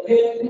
Welcome.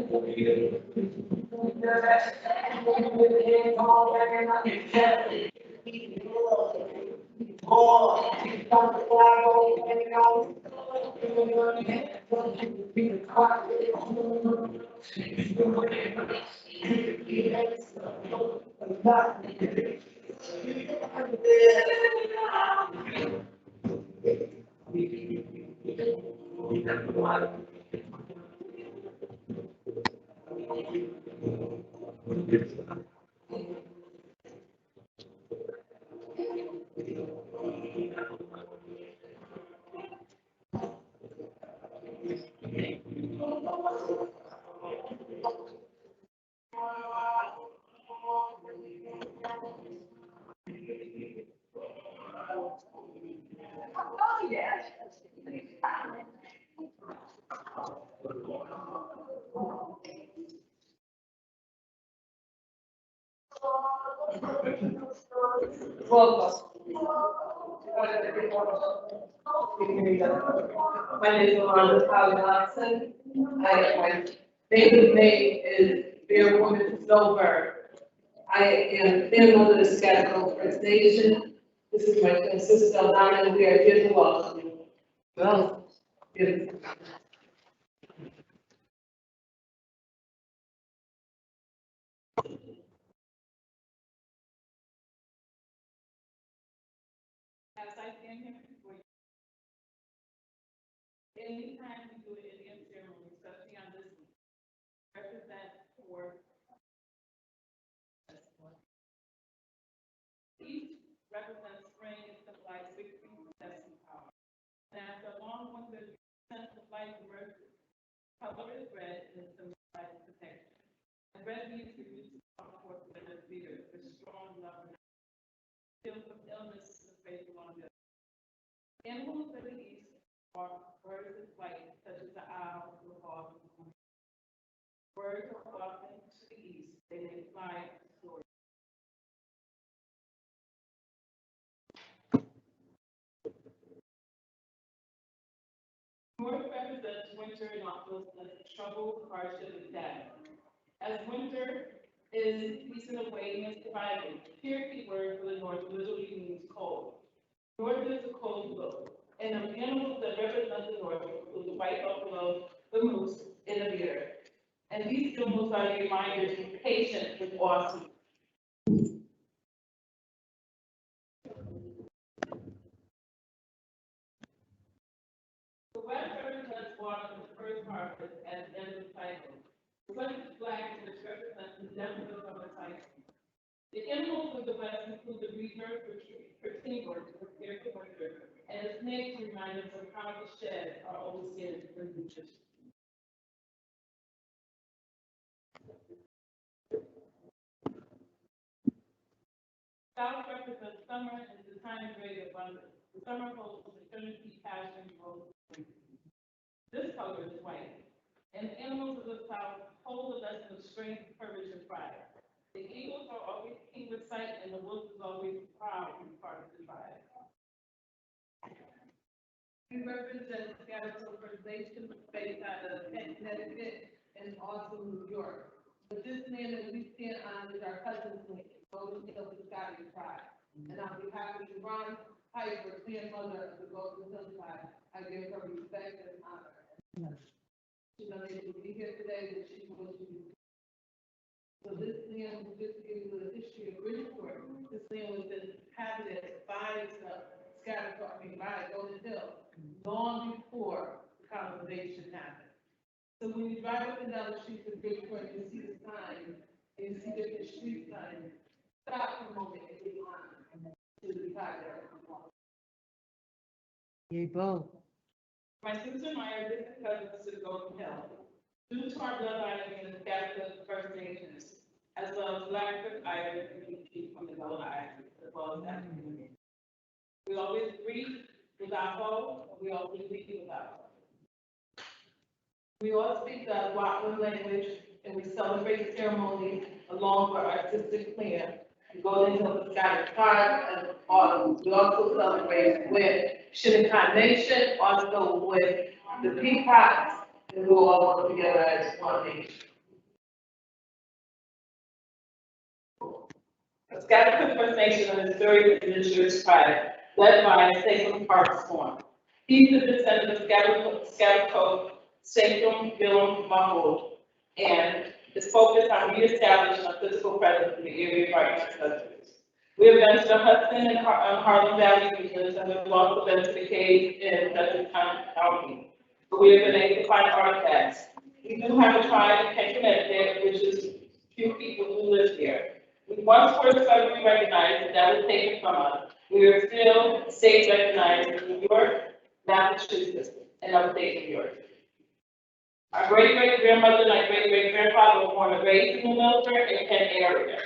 My name is Johnson. My native name is Bearwoman Snowbird. I am member of the Scottsdale First Nation. This is my twin sister, Donna, and we are here to welcome you. Well, yes. As I stand here before you, anytime we do an Indian ceremony, especially on this one, represent for each represents spring and symbolize victory, success, and power. And after a long winter, sense of life and mercy, color is red and symbolizes protection. And red means we use to come forth with a leader, with strong love and heal from illness and faith along the animals of the east are birds of flight, such as the owl, the hawk, and the moon. Birds are often to the east, they may fly to soar. North represents winter and also trouble, hardship, and death. As winter is peace and awaiting and surviving, the Cherokee word for the North literally means cold. North is a cold look, and the animals that represent the North include the white buffalo, the moose, and the bear. And these symbols are a reminder to be patient with awesome. The west represents water in the first harvest at the end of the cycle. The west is black, which represents the depth of the cycle. The animals of the west include the rebirth for teamwork to prepare for winter, and the snakes remind us of how to shed our old skins for nutrition. South represents summer and the time of great abundance. The summer holds eternity, passion, growth. This color is white, and the animals of the South hold a lesson of strength, courage, and pride. The eagles are always king with sight, and the wolf is always proud to be part of the tribe. We represent the Scottsdale First Nation, based out of Connecticut and also New York. But this man that we stand on is our cousin's name, Golden Hill Scottish tribe. And on behalf of Ron Piper, grandmother of the Golden Hill tribe, I give her respect and honor. She's unable to be here today, but she will be. So this land, just to give you the history of Bridgeport, this land was inhabited by by Golden Hill long before the colonization happened. So when you drive up and down the streets of Bridgeport, you see the sign, and you see different street signs. Stop for a moment and get on to the side there. You both. My sister and I are distant cousins to the Golden Hill. Due to our bloodline in the Scottsdale First Nations, as well as Blackfoot Irish community from the Golden Islands, as well as that community. We always greet with our foe, we always greet with our foe. We all speak the Watland language, and we celebrate ceremonies along with our sister clan. We go into the Scottish tribe, and we also celebrate with Shinnecock Nation, also with the Peacocks, and we'll all work together as one nation. The Scottsdale First Nation is very indigenous tribe, led by Sachem Park Storm. He's the descendant of Scottsdale, Sachem, Gillum, Mahmoud, and is focused on reestablishing a physical presence in the area of our ancestors. We have been to the Hudson and Harlem Valley regions, and we've also been to the caves in Dutchess County. But we have been able to find artifacts. We do have a tribe in Connecticut, which is few people who live here. We once were federally recognized, but that was taken from us. We are still state recognized in New York, Massachusetts, and upstate New York. Our great-great-grandmother and our great-great-grandfather were born and raised in the Milford and Kent area.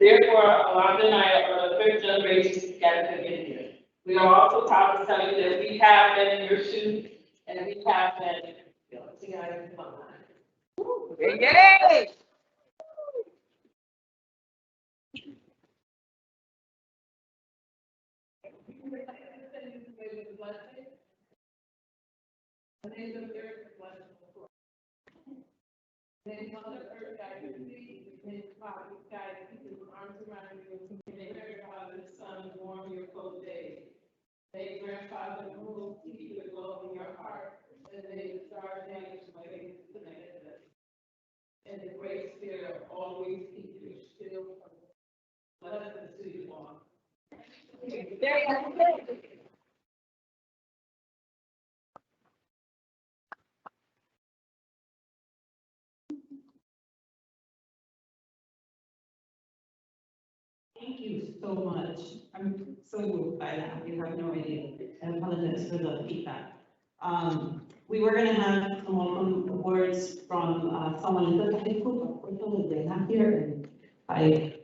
Therefore, Alonda and I are the third generation Scottsdale Indian. We are also proud to tell you that we have been in your shoes, and we have been, Yay! Then Mother Earth guided thee, and Father guided thee, his arms around you, and may grandfather the sun warm your cold days. May grandfather moon keep the glow in your heart, and may the stars vanish away connected us. And the great spirit always keep you still. Blessings to you all. There you go. Thank you so much. I'm so moved by that. You have no idea. I apologize for the feedback. We were going to have some welcome words from someone in the high school, but they're not here. And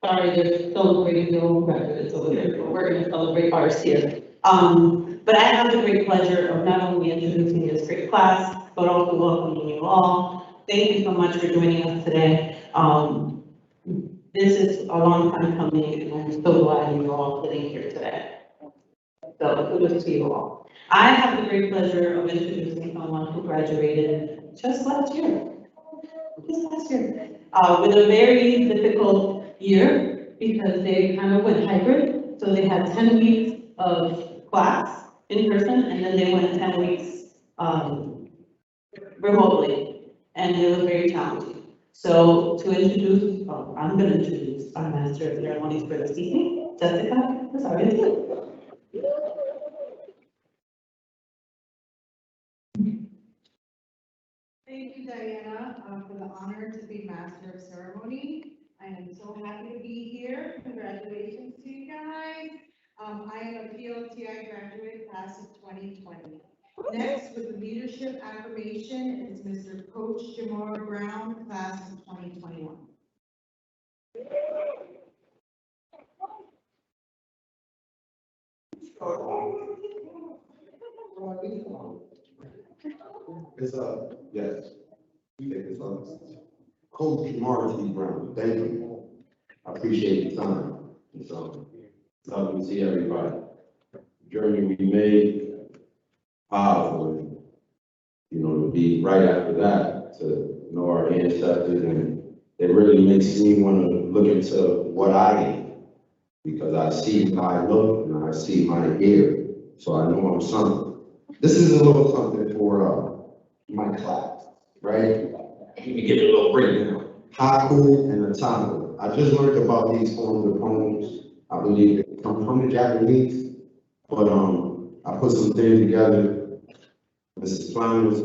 sorry, they're celebrating their own graduates over there, but we're going to celebrate ours here. But I have the great pleasure of not only introducing this great class, but also welcoming you all. Thank you so much for joining us today. This is a long time coming, and I'm so glad you're all sitting here today. So kudos to you all. I have the great pleasure of introducing someone who graduated just last year. With a very difficult year because they kind of went hybrid. So they had 10 weeks of class in person, and then they went 10 weeks remotely, and it was very challenging. So to introduce, I'm going to introduce our Master of Ceremonies for this evening, Jessica. Sorry. Thank you, Diana, for the honor to be Master of Ceremony. I am so happy to be here. Congratulations to you guys. I am a PLTI graduate, class of 2020. Next, with the leadership affirmation, is Mr. Coach Jamar Brown, class of 2021. It's yes, we take this on. Coach Jamar T. Brown, thank you. I appreciate the time. And so, love to see everybody. Journey we made, powerful. You know, to be right after that, to know our ancestors, and it really makes me want to look into what I am, because I see my look and I see my ear, so I know I'm something. This is a little something for my class, right? Let me give it a little breakdown. Haiku and Atama. I just learned about these forms of poems. I believe they come from the Japanese, but I put some things together. Mrs. Flowers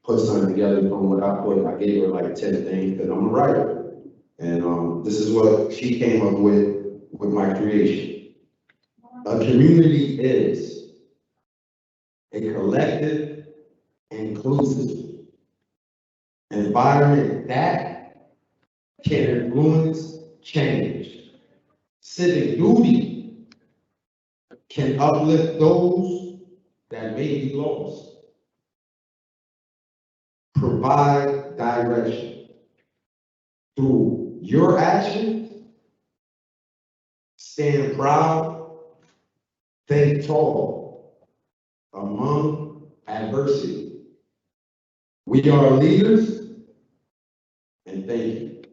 put something together from what I put. I gave her like 10 things because I'm a writer. And this is what she came up with my creation. A community is a collective, inclusive environment that can influence change. Civic duty can uplift those that may be lost. Provide direction. Through your actions, stand proud, think tall among adversity. We are leaders, and thank you.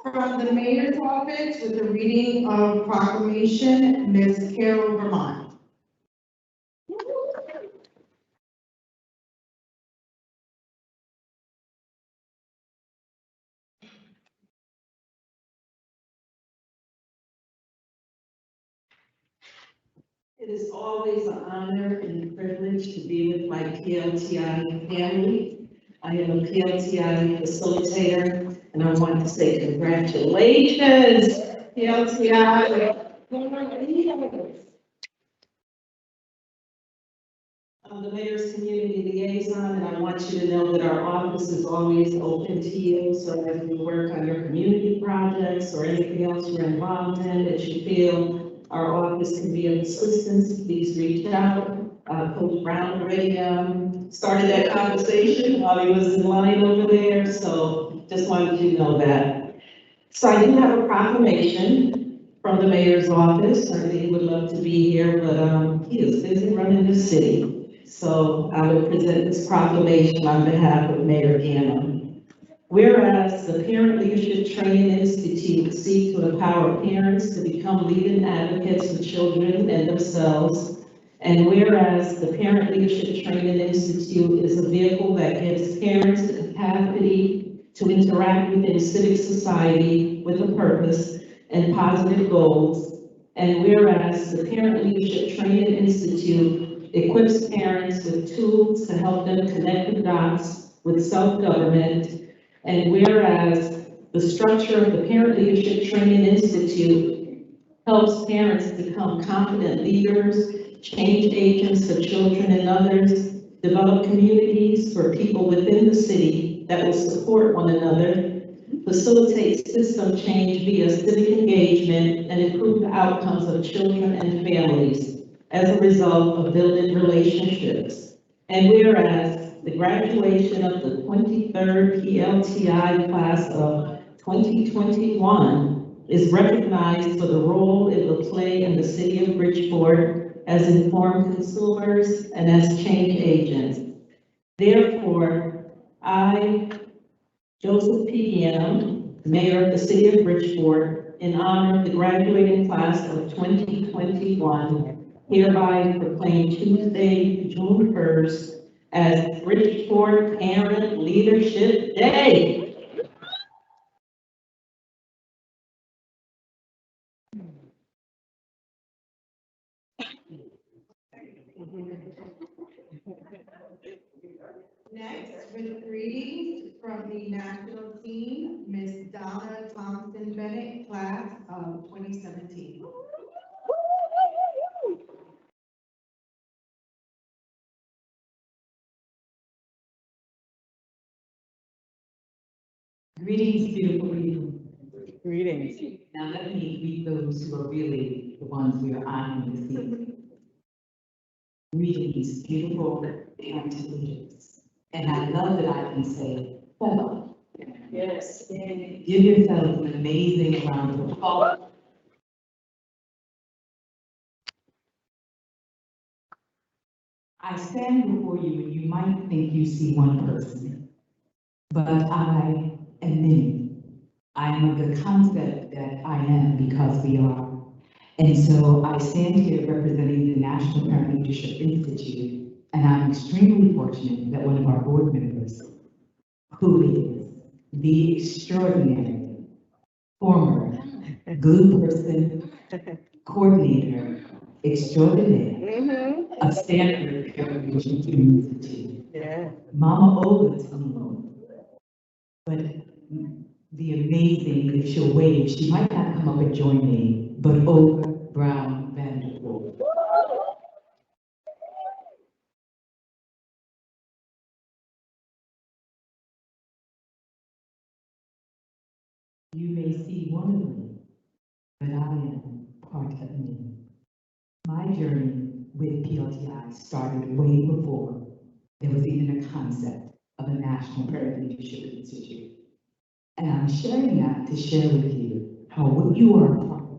From the mayor's office with the reading of proclamation, Ms. Carol Vermont. It is always an honor and privilege to be with my PLTI family. I am a PLTI facilitator, and I want to say congratulations, PLTI. I'm the mayor's community liaison, and I want you to know that our office is always open to you. So as you work on your community projects or anything else you're involved in that you feel our office can be of assistance, please reach out. Coach Brown already started that conversation while he was in line over there, so just wanted you to know that. So I do have a proclamation from the mayor's office. I think he would love to be here, but he is busy running the city. So I will present this proclamation on behalf of Mayor Ganem. Whereas the Parent Leadership Training Institute seeks to empower parents to become leading advocates for children and themselves. And whereas the Parent Leadership Training Institute is a vehicle that gives parents the capacity to interact within civic society with a purpose and positive goals. And whereas the Parent Leadership Training Institute equips parents with tools to help them connect the dots with self-government. And whereas the structure of the Parent Leadership Training Institute helps parents become confident leaders, change agents for children and others, develop communities for people within the city that will support one another, facilitate system change via civic engagement, and improve the outcomes of children and families as a result of building relationships. And whereas the graduation of the 23rd PLTI class of 2021 is recognized for the role it will play in the city of Bridgeport as informed consumers and as change agents. Therefore, I, Joseph P. Ganem, Mayor of the City of Bridgeport, in honor of the graduating class of 2021, hereby proclaim Tuesday, June 1st, as Bridgeport Parent Leadership Day. Next, with greetings from the national team, Ms. Donna Thompson Bennett, class of 2017. Greetings, beautiful people. Greetings. Now let me greet those who are really the ones we are honoring this evening. Greetings, beautiful parent leaders. And I love that I can say, fellow. Yes. Give yourselves an amazing round of applause. I stand before you and you might think you see one person, but I am many. I am of the concept that I am because we are. And so I stand here representing the National Parent Leadership Institute, and I'm extremely fortunate that one of our board members, who is the extraordinary former good person, coordinator, extraordinaire of Stanford Parent Leadership Institute. Yeah. Mama Olga Tumbo. But the amazing, if she'll wave, she might not come up and join me, but Olga Brown Vanderpool. You may see one of me, but I am part of me. My journey with PLTI started way before there was even a concept of a National Parent Leadership Institute. And I'm sharing that to share with you how what you are a part of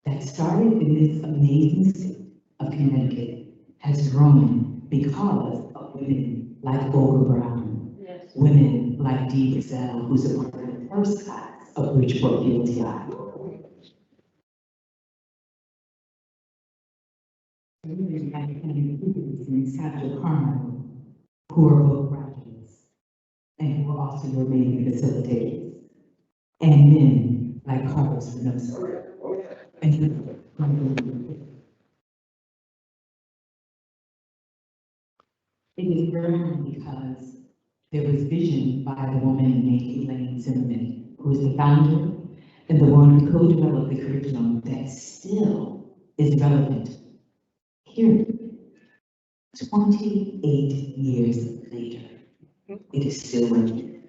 that started in this amazing state of Connecticut has grown because of women like Olga Brown, Yes. women like Dee Gazelle, who's a part of the first class of Bridgeport PLTI. Women like Henry Hughes and Sandra Carmichael, who are both graduates and who are also your main facilitators. And men like Carlos Reynoso. And it is grown because there was vision by the woman named Elaine Zimmerman, who is the founder and the one who co-developed the curriculum that still is relevant here, 28 years later. It is still relevant.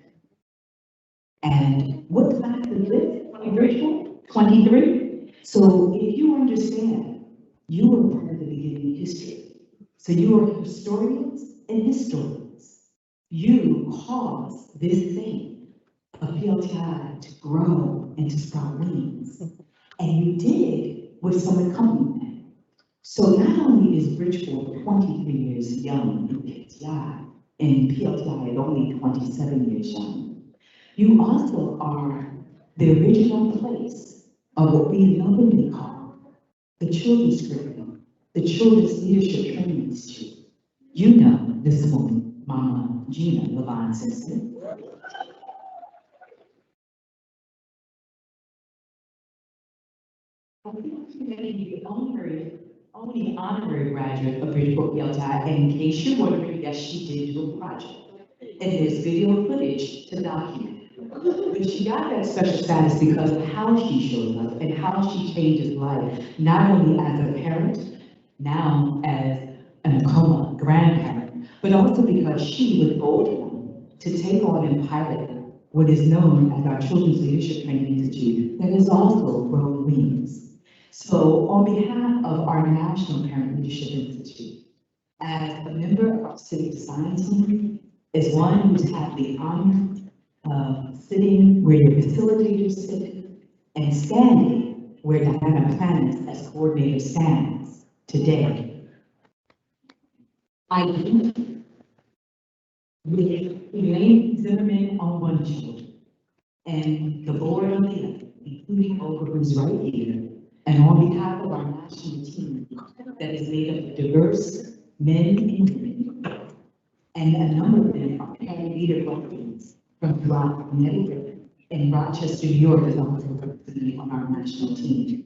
And what class is this? Virtual? 23? So if you understand, you are part of the beginning of history. So you are historians and historians. You caused this thing of PLTI to grow and to sprout wings. And you did it with some accompaniment. So not only is Bridgeport 23 years young in PLTI, and PLTI is only 27 years young, you also are the original place of what we lovingly call the children's curriculum, the Children's Leadership Training Institute. You know this woman, Mama Gina Levine Simpson. I think she may be the only honorary graduate of Bridgeport PLTI, and in case you're wondering, yes, she did do a project. And there's video footage to document. But she got that special status because of how she showed up and how she changes life, not only as a parent, now as an Acoma grandparent, but also because she was bold enough to take on and pilot what is known as our Children's Leadership Training Institute that has also grown wings. So on behalf of our National Parent Leadership Institute, as a member of our civic design team, as one who's had the honor of sitting where your facilitators sit and standing where Diana Planis as coordinator stands today. I do with Elaine Zimmerman on one shoulder and the board on the other, including Olga, who's right here, and on behalf of our national team that is made up of diverse men and women, and a number of them are parent leader veterans from throughout Connecticut and Rochester, New York is also represented on our national team.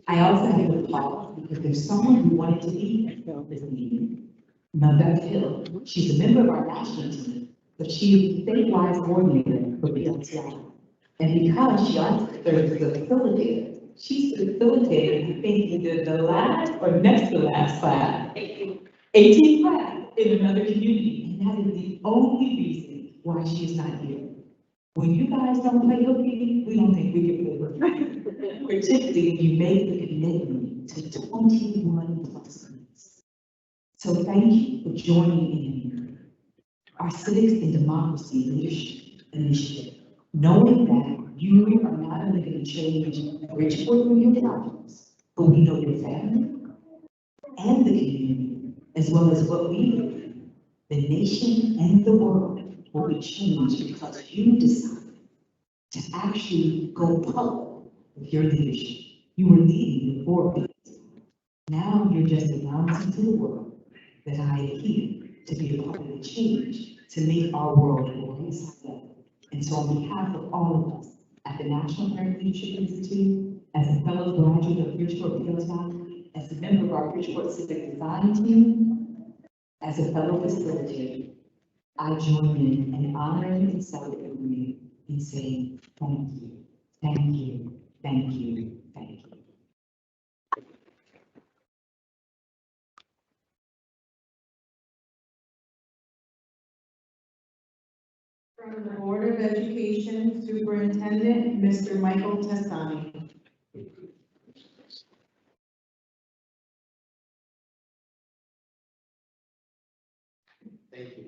I also have to pause because there's someone who wanted to be here this evening, Beth Hill. She's a member of our national team, but she is the statewide coordinator for PLTI. And because she also serves as a facilitator, she's facilitated, I think, either the last or next to last class, 18th class in another community. And that is the only reason why she is not here. When you guys don't play hooky, we don't think we can play hooky. Particularly when you make the commitment to 21 plus months. So thank you for joining in our Civics and Democracy Leadership Initiative, knowing that you are not only going to change Bridgeport through your projects, but we know your family and the community, as well as what we believe, the nation and the world will be changed because you decided to actually go public with your leadership. You were leading the board. Now you're just announcing to the world that I am here to be a part of the change to make our world a place better. And so on behalf of all of us at the National Parent Leadership Institute, as a fellow graduate of Bridgeport PLTI, as a member of our Bridgeport Civic Design team, as a fellow facilitator, I join in honoring and celebrating you and saying thank you, thank you, thank you, thank you. From the Board of Education Superintendent, Mr. Michael Testani. Thank you.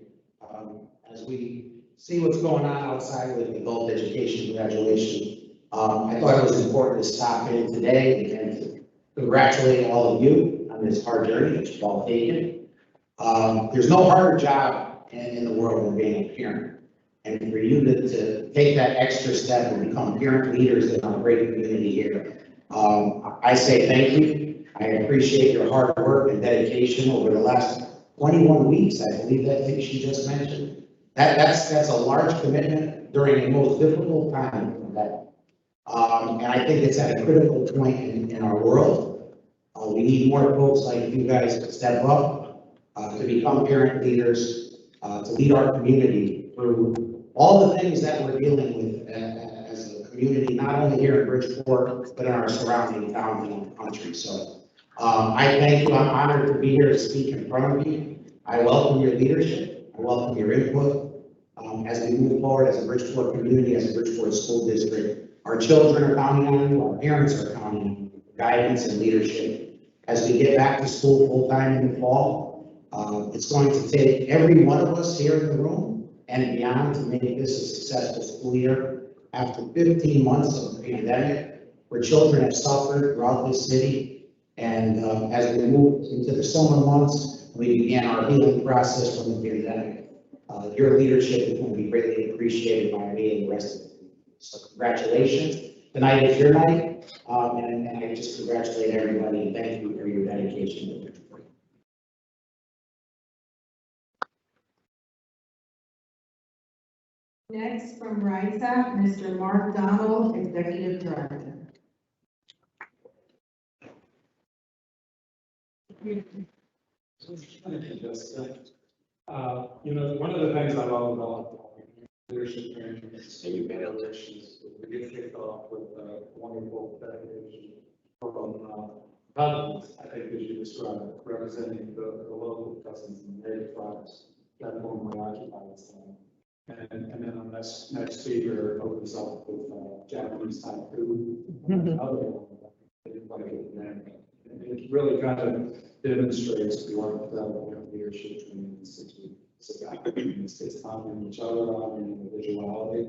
As we see what's going on outside with adult education graduation. I thought it was important to stop in today and to congratulate all of you on this hard journey that you've all taken. There's no harder job in the world than being a parent. And for you to take that extra step and become parent leaders in our great community here, I say thank you. I appreciate your hard work and dedication over the last 21 weeks, I believe that thing she just mentioned. That's a large commitment during the most difficult time of that. And I think it's at a critical point in our world. We need more folks like you guys to step up, to become parent leaders, to lead our community through all the things that we're dealing with as a community, not only here in Bridgeport, but in our surrounding towns and country. So I thank you. I'm honored to be here to speak in front of you. I welcome your leadership. I welcome your input. As we move forward as a Bridgeport community, as a Bridgeport school district, our children are counting on you, our parents are counting on you, guidance and leadership. As we get back to school full-time in the fall, it's going to take every one of us here in the room and beyond to make this a successful school year. After 15 months of the pandemic, where children have suffered throughout this city, and as we move into the summer months, we began our healing process from the pandemic. Your leadership is going to be greatly appreciated by me and the rest of the team. So congratulations. Tonight is your night, and I just congratulate everybody and thank you for your dedication to Bridgeport. Next, from RISA, Mr. Mark Donald, Executive Director. Thank you, Jessica. One of the things I love about leadership training is evaluations. We get kicked off with a wonderful dedication from cousins, I think as you described it, representing the local cousins and native tribes that normally occupy this land. And then the next speaker opens up with Japanese type food. Another one, it really kind of demonstrates what leadership training is about. It's honoring each other, honoring individuality,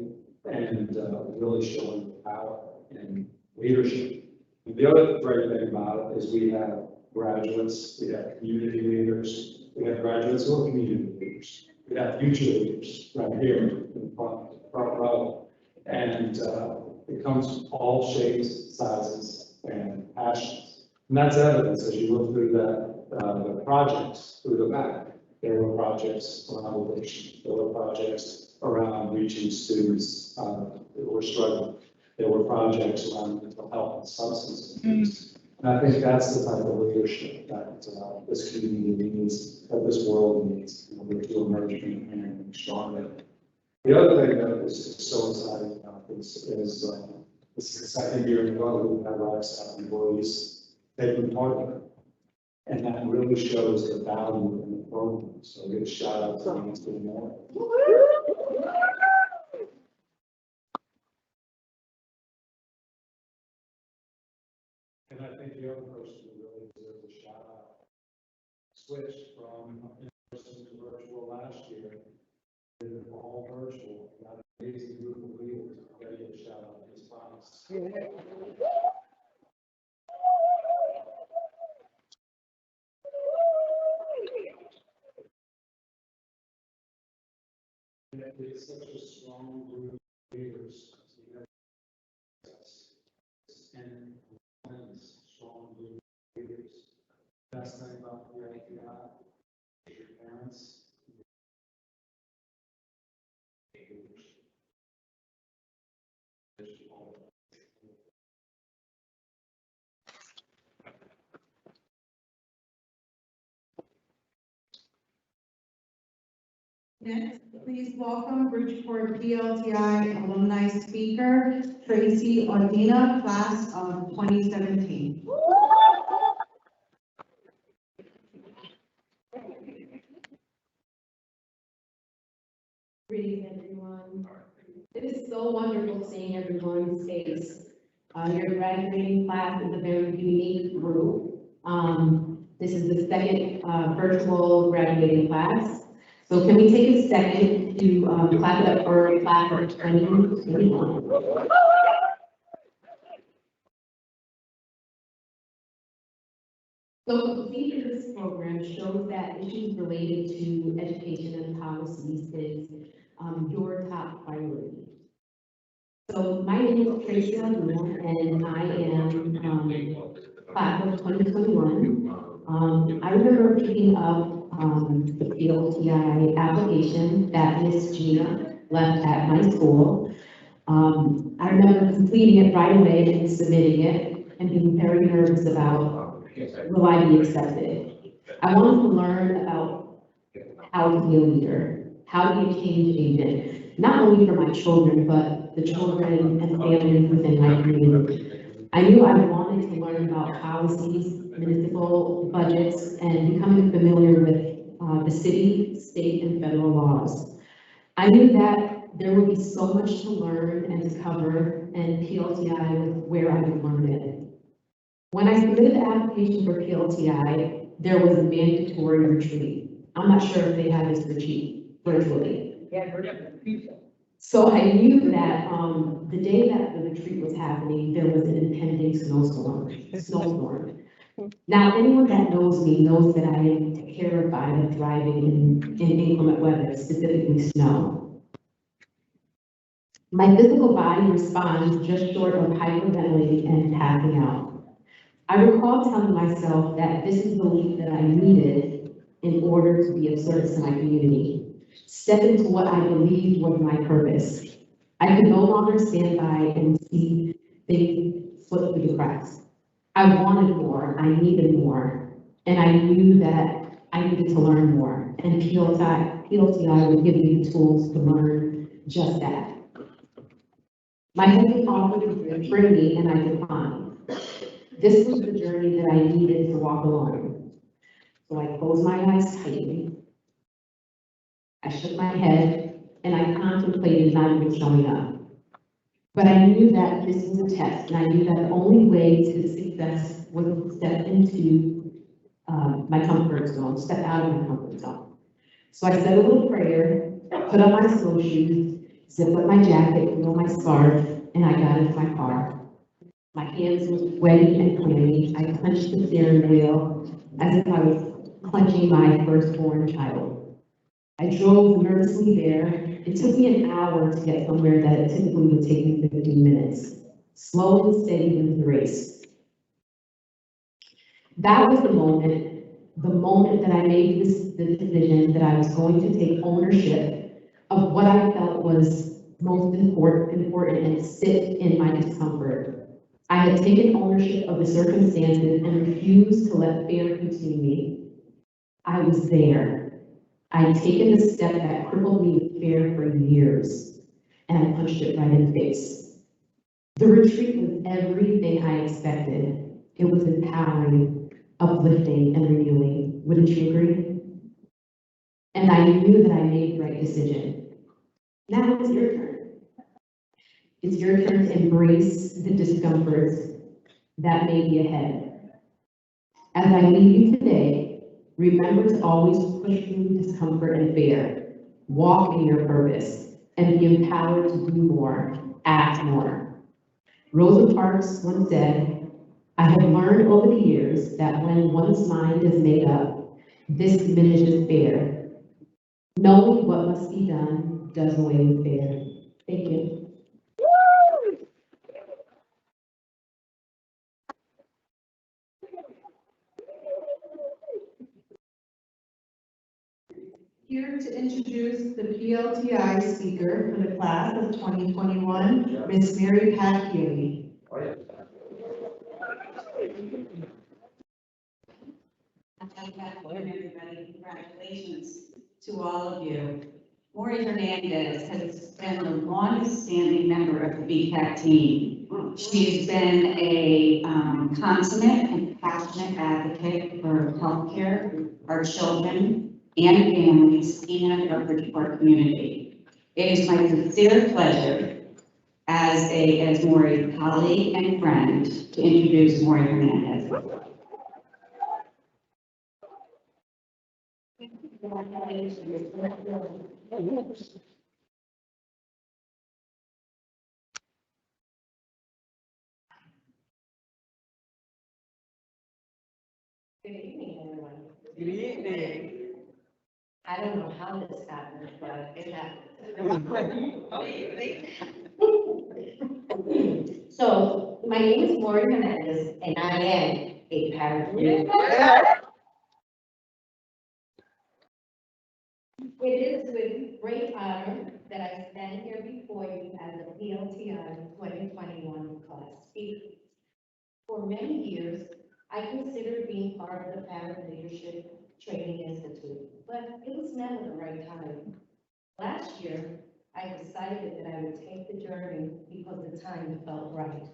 and really showing the power and leadership. And the other great thing about it is we have graduates, we have community leaders, we have graduates who are community leaders, we have future leaders right here in the front row. And it comes all shapes, sizes, and passions. And that's evidence as you look through the projects through the back. There were projects around addiction. There were projects around reaching students that were struggling. There were projects around mental health and substance abuse. And I think that's the type of leadership that this community needs, that this world needs, in order to emerge from here and be stronger. The other thing that is so exciting about this is the second year in a row we've had our staff employees taking part in it. And that really shows the value in the program. So give a shout out to them doing more. And I think the other person who really deserves a shout out switched from in-person to virtual last year. Did it all virtual. Got an amazing group of leaders. I'll give a shout out to his promise. It's such a strong group of leaders. And strong group of leaders. Best thing about the PLTI is your parents. Next, please welcome Bridgeport PLTI alumni speaker, Tracy Ordina, class of 2017. Greetings, everyone. It is so wonderful seeing everyone's face. Your graduating class is a very unique group. This is the second virtual graduating class. So can we take a second to clap it up for class of 2021. So completing this program shows that issues related to education and policies is your top priority. So my name is Tracy Aluna, and I am class of 2021. I remember picking up the PLTI application that Miss Gina left at my school. I remember completing it right away and submitting it and being very nervous about, will I be accepted? I wanted to learn about how to be a leader, how to be a change agent, not only for my children, but the children and families within my community. I knew I wanted to learn about policies, municipal budgets, and becoming familiar with the city, state, and federal laws. I knew that there would be so much to learn and to cover, and PLTI was where I would learn it. When I submitted the application for PLTI, there was a mandatory retreat. I'm not sure if they had this retreat virtually. So I knew that the day that the retreat was happening, there was an impending snowstorm. Now, anyone that knows me knows that I am terrified of driving in inclement weather, specifically snow. My physical body responds just short of hyperventilating and passing out. I recall telling myself that this is the leap that I needed in order to be of service to my community. Step into what I believed was my purpose. I could no longer stand by and see things slip through the cracks. I wanted more, I needed more, and I knew that I needed to learn more. And PLTI would give me the tools to learn just that. My husband offered to bring me, and I declined. This was the journey that I needed to walk alone. So I closed my eyes tightly. I shook my head, and I contemplated not even showing up. But I knew that this was a test, and I knew that the only way to success was to step into my comfort zone, step out of my comfort zone. So I said a little prayer, put on my snowshoes, zipped up my jacket, put on my scarf, and I got into my car. My hands were sweaty and clammy. I clenched the steering wheel as if I was clenching my firstborn child. I drove nervously there. It took me an hour to get somewhere that it typically would take me 15 minutes. Slow and steady wins the race. That was the moment that I made the decision that I was going to take ownership of what I felt was most important and sit in my discomfort. I had taken ownership of the circumstances and refused to let fear consume me. I was there. I had taken the step that crippled me with fear for years, and I punched it right in the face. The retreat was everything I expected. It was empowering, uplifting, and renewing. Wouldn't you agree? And I knew that I made the right decision. Now it's your turn. It's your turn to embrace the discomforts that may be ahead. As I leave you today, remember to always push through discomfort and fear. Walk in your purpose and be empowered to do more, act more. Rosa Parks once said, I have learned over the years that when one's mind is made up, this diminishes fear. Knowing what must be done does away with fear. Thank you. Here to introduce the PLTI speaker for the class of 2021, Ms. Mary Pat Healy. Everybody, congratulations to all of you. Maureen Hernandez has been the longest standing member of the BCAT team. She's been a consummate and passionate advocate for healthcare, our children, and families, and our Bridgeport community. It is my sincere pleasure as Maureen's colleague and friend to introduce Maureen Hernandez. Good evening, everyone. Good evening. I don't know how this happened, but it happened. So, my name is Lori Hernandez, and I am a paraplegic. It is with great honor that I stand here before you as a PLTI 2021 class speaker. For many years, I considered being part of the Parent Leadership Training Institute, but it was never the right time. Last year, I decided that I would take the journey because the time felt right.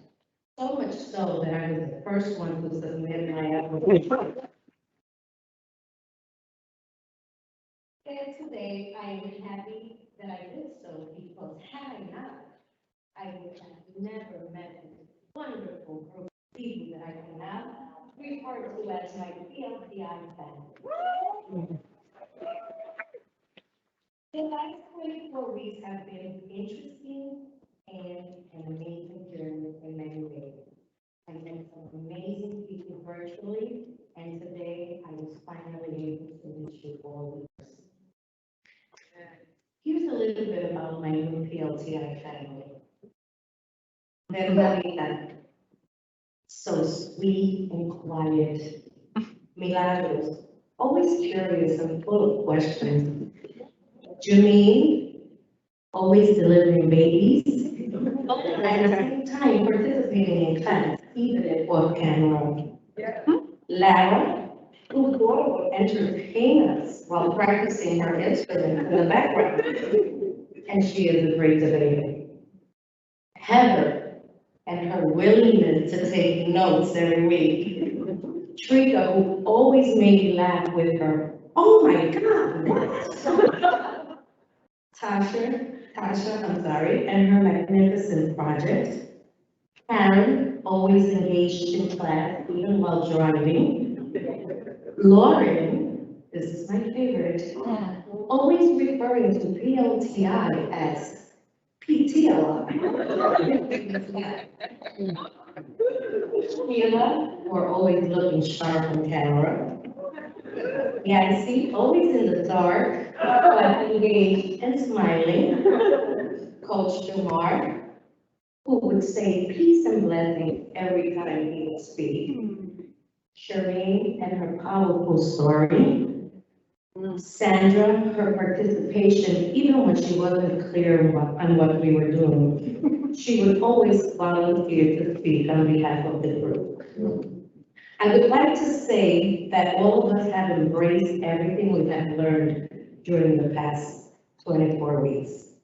So much so that I was the first one to submit my application. And today, I am happy that I did so because had I not, I would have never met this wonderful group of people that I can now refer to as my PLTI family. The last 24 weeks have been interesting and an amazing journey in many ways. I met some amazing people virtually, and today I was finally able to meet you all in person. Here's a little bit about my new PLTI family. Verbalita, so sweet and quiet. Milagros, always curious and full of questions. Janine, always delivering babies. At the same time, participating in class, even if off camera. Lara, whose daughter will entertain us while practicing her instrument in the background. And she is a great debater. Heather, and her willingness to take notes every week. Trika, who always made me laugh with her, "Oh my God, what?" Tasha, and her magnificent project. Karen, always engaged in class, even while driving. Lauren, this is my favorite, always referring to PLTI as PTLI. Sheila, we're always looking sharp on camera. Yancy, always in the dark, but engaged and smiling. Coach Jamar, who would say peace and blessing every time he would speak. Shireen and her powerful story. Sandra, her participation, even when she wasn't clear on what we were doing. She would always volunteer to speak on behalf of the group. I would like to say that all of us have embraced everything we have learned during the past 24 weeks.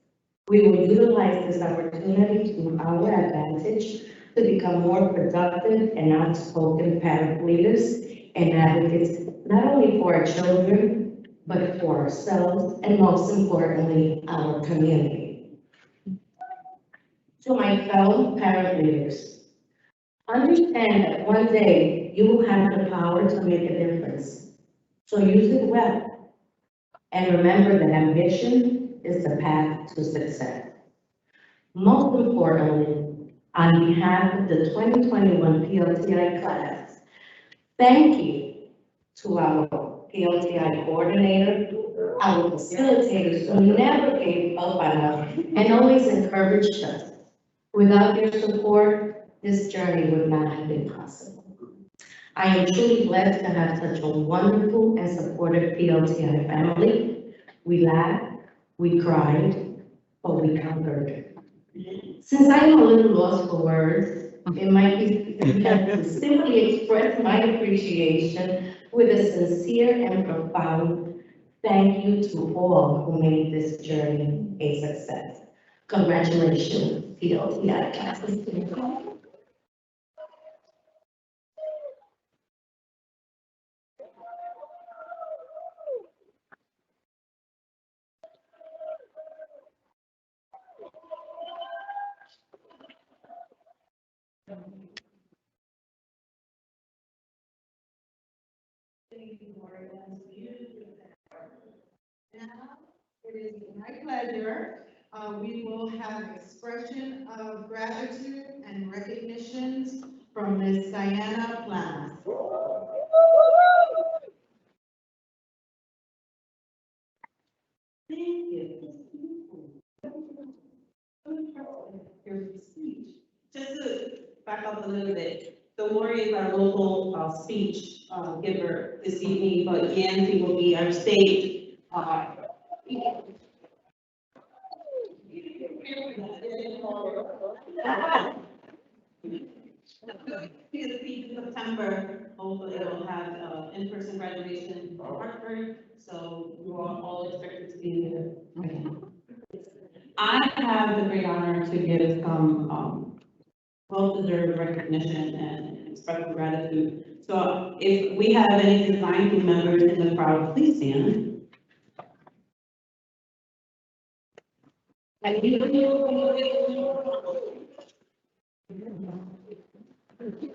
We will utilize this opportunity to our advantage to become more productive and outspoken parent leaders and advocates, not only for our children, but for ourselves, and most importantly, our community. To my fellow parent leaders, understand that one day you will have the power to make a difference. So use it well. And remember that ambition is the path to success. Most importantly, on behalf of the 2021 PLTI class, thank you to our PLTI coordinator, our facilitators who never gave up on us and always encouraged us. Without your support, this journey would not have been possible. I am truly blessed to have such a wonderful and supportive PLTI family. We laughed, we cried, but we conquered. Since I am a little lost for words, it might be sufficient to simply express my appreciation with a sincere and profound thank you to all who made this journey a success. Congratulations, PLTI class. It is my pleasure. We will have expression of gratitude and recognitions from Ms. Diana Planas. Thank you. Here's the speech. Just to back up a little bit, the Lori is our local speech giver this evening, but Yancy will be our state. In September, hopefully we'll have in-person graduation in Hartford, so we're all expected to be there again. I have the great honor to give some well-deserved recognition and express gratitude. So if we have any design team members in the crowd, please stand.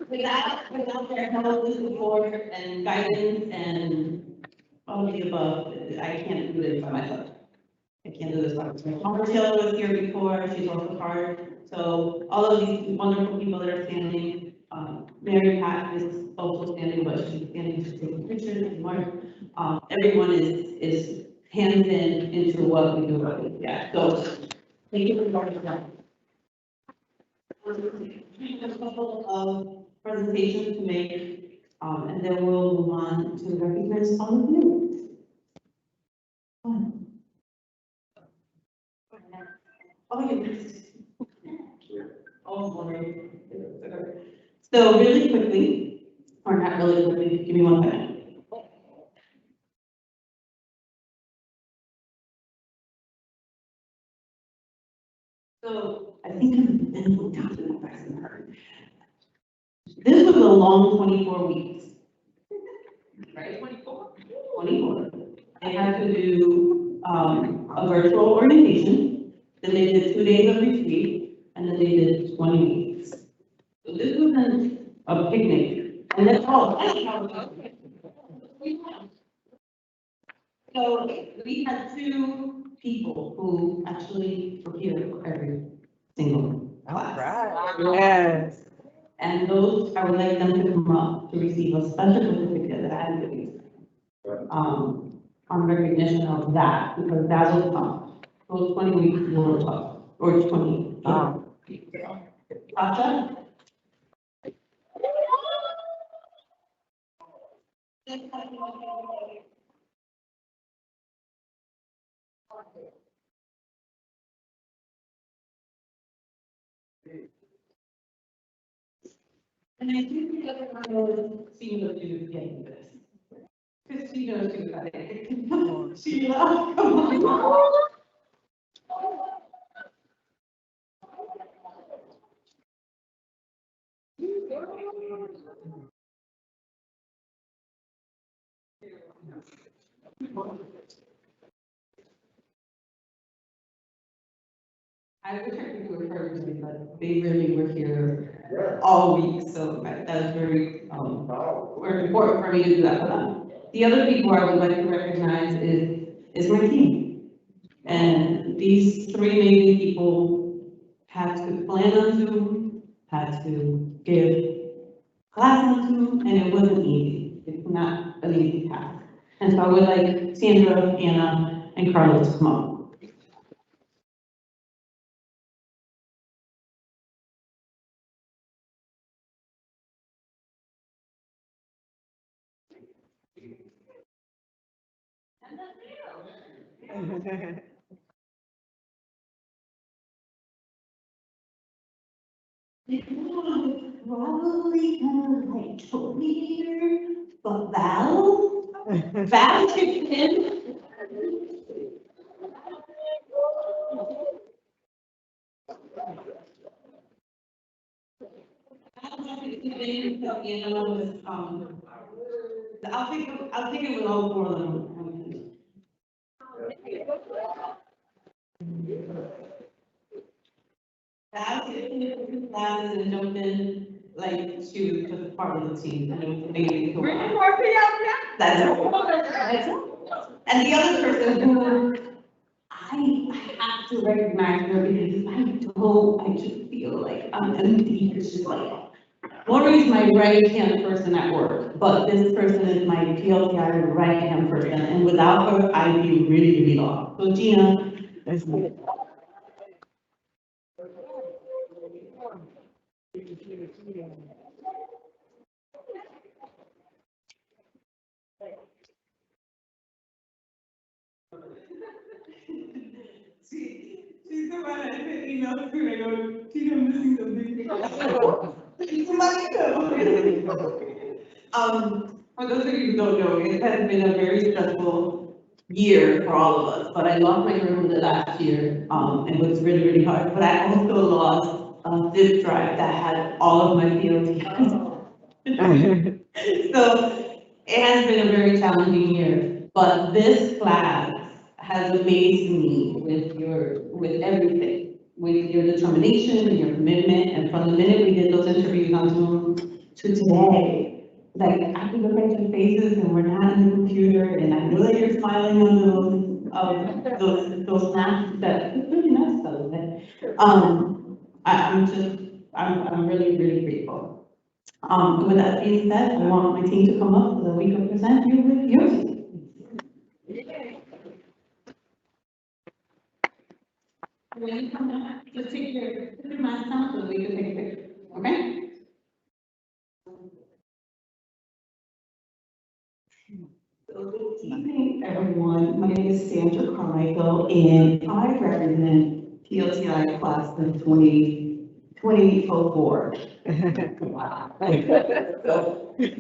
Without their help and support and guidance and all of the above, I can't do this by myself. I can't do this by myself. Marcella was here before, she's also part. So all of these wonderful people that are standing, Mary Pat is also standing, but she's standing to take pictures and Mark. Everyone is hands in into what we do. Yeah, so thank you for joining us. A couple of presentations to make, and then we'll move on to recognize all of you. Oh, sorry. So really quickly, or not really quickly, give me 1 second. So I think I've been looked out to the back of her. This was a long 24 weeks. Right? 24. They had to do a virtual orientation, then they did 2 days of retreat, and then they did 20 weeks. So this wasn't a picnic, and that's all. So we had 2 people who actually were here for every single class. Yes. And those, I would like them to come up to receive a special certificate that I gave, on recognition of that, because that was tough. Those 20 weeks were tough, or 20. Tasha? And I think the other one Sheila do getting this. Because she knows too about it. Sheila, come on. I wish I could do it for everybody, but they really were here all week, so that was very, very important for me to do that for them. The other people I would like to recognize is my team. And these 3 amazing people had to plan on Zoom, had to give class on Zoom, and it wasn't easy. It's not an easy task. And so I would like Sandra, Anna, and Carlos to come up. Probably kind of like leader, but Val kicked in. I'll take it with all 4 of them. Val kicked in classes and jumped in like she was just part of the team. And it was amazing. That's it. And the other person who have to recognize her because if I don't, I just feel like I'm empty. It's just like, Lori's my right-hand person at work, but this person is my PLTI right-hand person, and without her, I'd be really, really lost. So Gina, there's she's the one I sent emails to, I go, Gina, I'm missing something. Somebody know. For those of you who don't know, it has been a very stressful year for all of us, but I lost my grandmother last year, and it was really, really hard, but I also lost a zip drive that had all of my PLTs. So it has been a very challenging year, but this class has amazed me with everything, with your determination and your commitment, and from the minute we did those interviews on Zoom to today, like, I can look at your faces and we're not in the computer, and I know that you're smiling on those snaps that, it's really nice though, that, I'm really, really grateful. With that being said, I want my team to come up so that we can present you with your team. When you come up, just take your mask down so that we can take a picture, okay? So good evening, everyone. My name is Sandra Carmichael, and I represent PLTI class of 2004. Wow. So, so let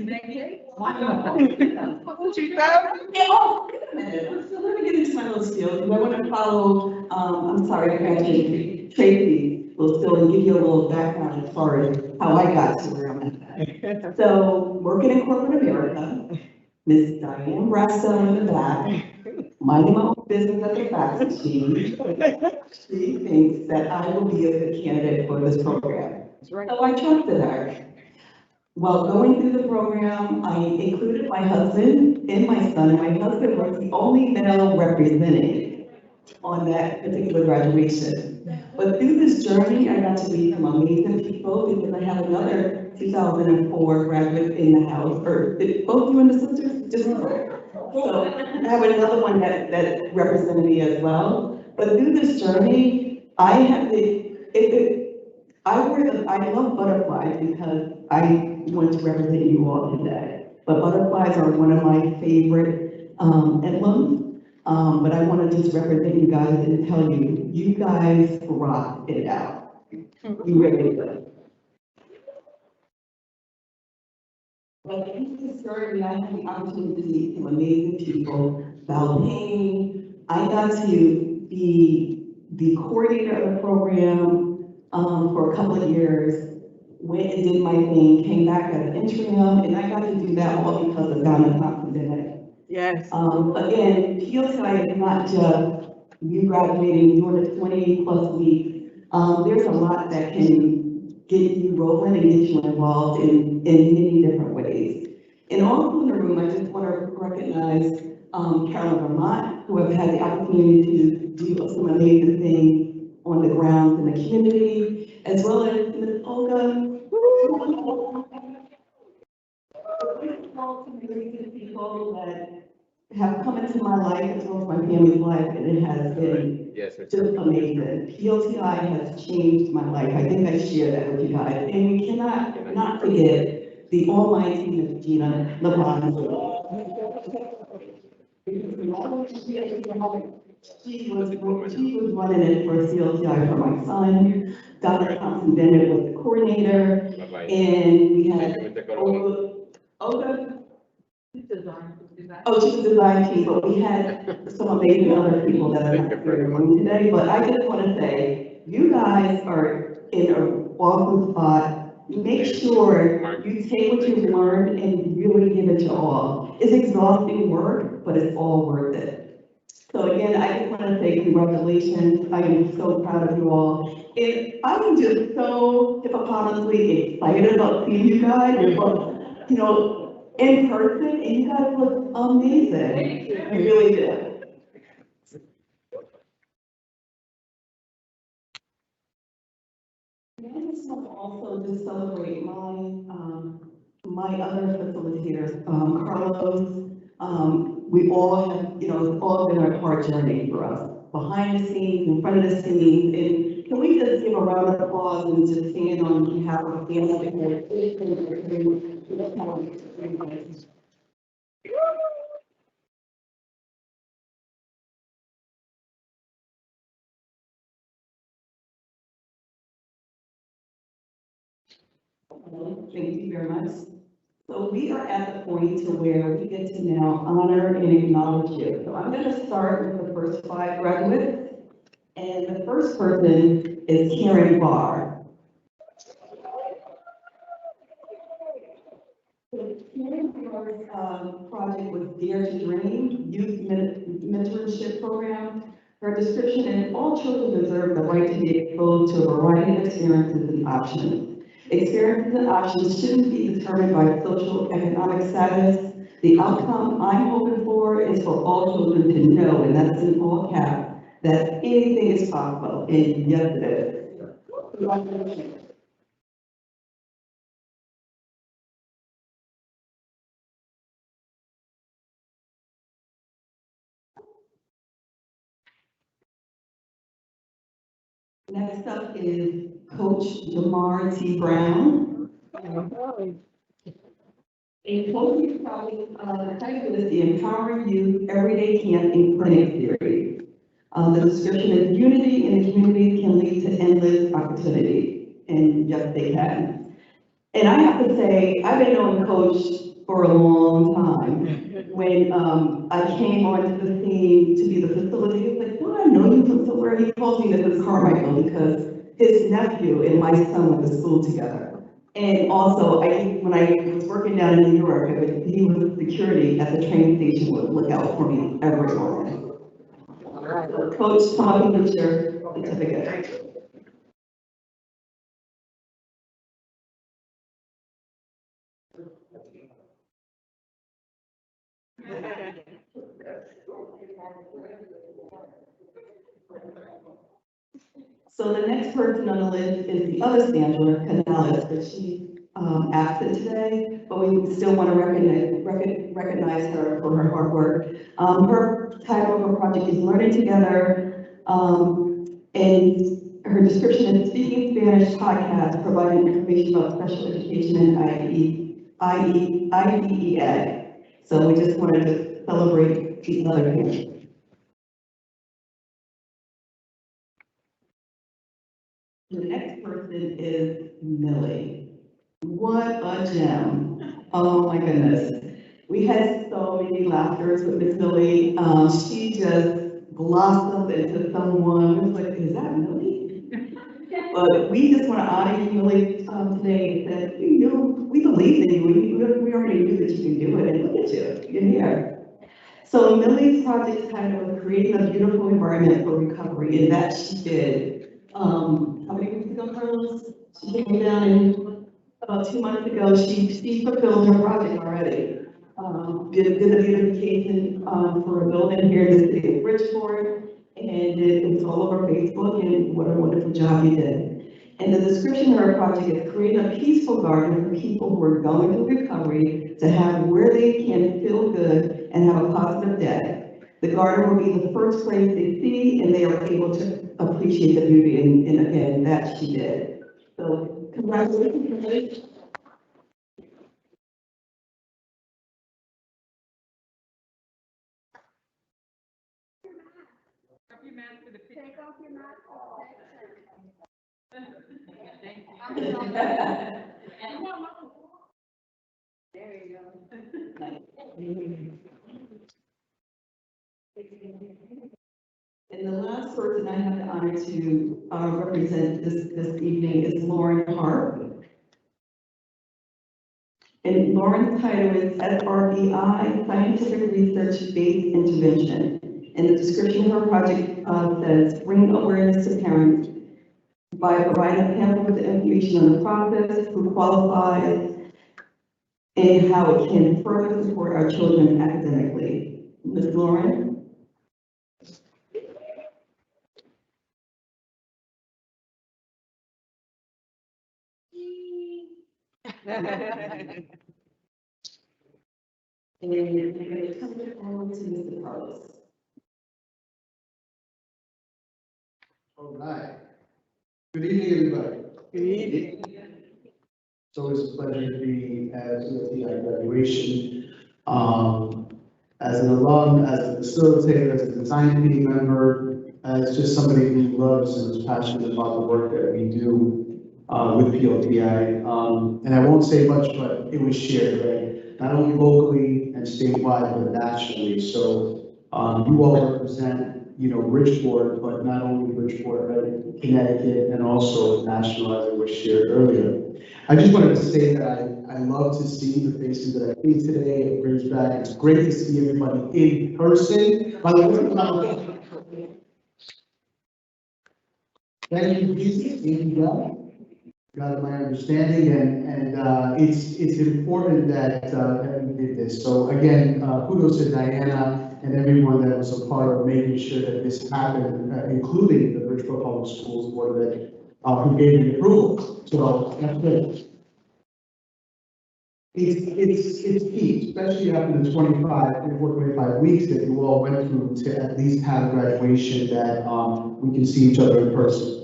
me get into my little spiel, because I want to follow, I'm sorry, I graduated, Tracy will still give you a little background as far as how I got to where I'm at. So, working in corporate America, Miss Diane Brasso in the back, minding my own business at the fax machine. She thinks that I will be a good candidate for this program. So I trusted her. While going through the program, I included my husband and my son. My husband was the only male represented on that particular graduation. But through this journey, I got to meet some amazing people because I have another 2004 graduate in the house, or both you and the sisters, just so I have another one that represented me as well. But through this journey, I have I love butterflies because I want to represent you all today. But butterflies are one of my favorite emblems. But I want to just represent you guys and tell you, you guys rock it out. You really do. But in this journey, I had the opportunity to meet some amazing people. Valpain, I got to be the coordinator of the program for a couple of years. Went and did my thing, came back as an interim, and I got to do that all because of Donna Thompson today. Yes. Again, PLTI is not just you graduating during the 20+ weeks. There's a lot that can get you rolling and get you involved in many different ways. And also in the room, I just want to recognize Carolyn Vermont, who have had the opportunity to do some amazing things on the ground in the community, as well as Ms. Olga. People that have come into my life as well as my family's life, and it has been just amazing. PLTI has changed my life. I think I shared that with you guys. And we cannot not forget the almighty Miss Gina LeBron. She was running it for CLTI for my son. Dr. Thompson Bennett was the coordinator. And we had Olga. Oh, she's a design team, but we had some amazing other people that are not here in the room today. But I just want to say, you guys are in an awesome spot. Make sure you take what you've learned and really give it your all. It's exhausting work, but it's all worth it. So again, I just want to say congratulations. I am so proud of you all. And I'm just so hippopotamously excited about seeing you guys. You know, in person, and you guys look amazing. You really did. just want to also just celebrate my other facilitators, Carlos. We all have, it's all been a hard journey for us, behind the scenes, in front of the scenes, and can we just give a round of applause and just stand on behalf of family? Thank you very much. So we are at the point to where we get to now honor and acknowledge you. So I'm going to start with the first 5 graduates. And the first person is Karen Barr. Karen Barr's project was Dare to Dream, Youth Mentorship Program. Her description is, all children deserve the right to be exposed to a variety of experiences and options. Experiences and options shouldn't be determined by social economic status. The outcome I'm hoping for is for all children to know, and that's in all caps, that anything is possible, and yes, it is. Congratulations. Next up is Coach Jamar T. Brown. A coaching project, the title is the Empowering Youth Everyday Camp and Clinic Series. The description is, unity in the community can lead to endless opportunity, and yes, they can. And I have to say, I've been knowing Coach for a long time. When I came onto the scene to be the facilitator, he was like, well, I know you from somewhere. He calls me Mrs. Carmichael because his nephew and my son went to school together. And also, when I was working down in New York, he was security at the train station, would look out for me every morning. So Coach, come up and get your certificate. So the next person on the list is the other Sandra Canales, but she's absent today, but we still want to recognize her for her hard work. Her title of her project is Learning Together, and her description is Speaking Spanish Podcast, providing information about special education and IDEA. So we just wanted to celebrate the other parents. The next person is Millie. What a gem. Oh my goodness. We had so many laughters with Miss Millie. She just blossomed into someone. It was like, is that Millie? But we just want to honor you, Millie, today, and that we believe in you. We already knew that you can do it, and look at you, you're here. So Millie's project title was Creating a Beautiful Environment for Recovery, and that she did. How many weeks ago, Carlos? She came down and about 2 months ago, she fulfilled her project already. Did a beautification for a building here in the city of Bridgeport, and it's all over Facebook, and what a wonderful job you did. And the description of her project is create a peaceful garden for people who are going through recovery to have where they can feel good and have a positive day. The garden will be the first place they see, and they are able to appreciate the beauty, and again, that she did. So congratulations. Take off your mask. There you go. And the last person I have the honor to represent this evening is Lauren Harp. And Lauren's title is SRBI, Scientific Research-Based Intervention. And the description of her project says, bring awareness to parents by providing a pamphlet with information on the process, who qualifies, and how it can further support our children academically. Ms. Lauren? And then we're going to come on to Mr. Carlos. All right. Good evening, everybody. Good evening. It's always a pleasure to be at PLTI Graduation. As an alum, as a facilitator, as a design committee member, as just somebody who loves and is passionate about the work that we do with PLTI. And I won't say much, but it was shared, right? Not only locally and statewide, but nationally. So you all represent, Bridgeport, but not only Bridgeport, right? Connecticut, and also national, as it was shared earlier. I just wanted to say that I love to see the faces that I see today. It brings back, it's great to see everybody in person. By the way, thank you, Jesus. Thank you, God. God, my understanding, and it's important that we did this. So again, kudos to Diana and everyone that was a part of making sure that this happened, including the Bridgeport Public Schools Board that who gave the approval. So that's good. It's key, especially after the 25 weeks that you all went through to at least have a graduation that we can see each other in person.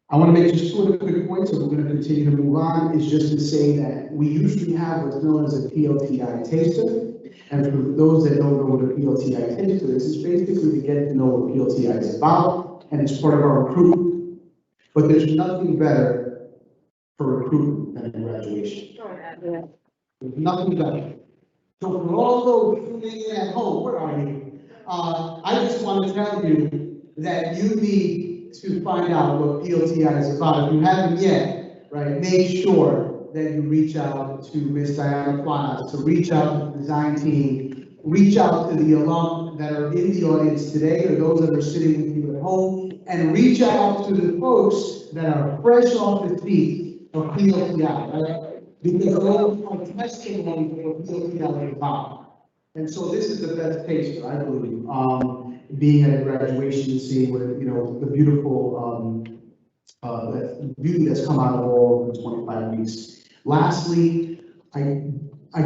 I want to make just two other quick points, and we're going to continue to move on, is just to say that we usually have what's known as a PLTI taster. And for those that don't know what a PLTI taster is, it's basically to get to know what PLTI is about, and it's part of our recruitment. But there's nothing better for recruitment than a graduation. There's nothing better. So for all those tuning in at home, where are you? I just want to tell you that you need to find out what PLTI is about. If you haven't yet, right, make sure that you reach out to Ms. Diana Planas, to reach out to the design team, reach out to the alum that are in the audience today, or those that are sitting with you at home, and reach out to the folks that are fresh off the feet of PLTI, right? Because they're all testimony of what PLTI is about. And so this is the best taster, I believe. Being at a graduation and seeing what, the beautiful, beauty that's come out of all the 25 weeks. Lastly, I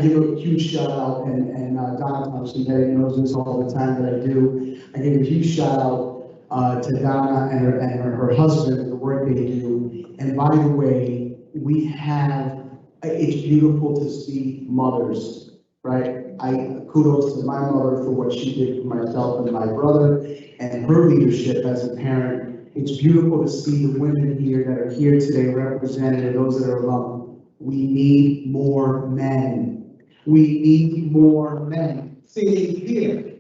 give a huge shout out, and Donna Thompson knows this all the time that I do. I give a huge shout out to Donna and her husband, the work they do. And by the way, it's beautiful to see mothers, right? Kudos to my mother for what she did for myself and my brother and her leadership as a parent. It's beautiful to see the women here that are here today represented and those that are alum. We need more men. We need more men sitting here.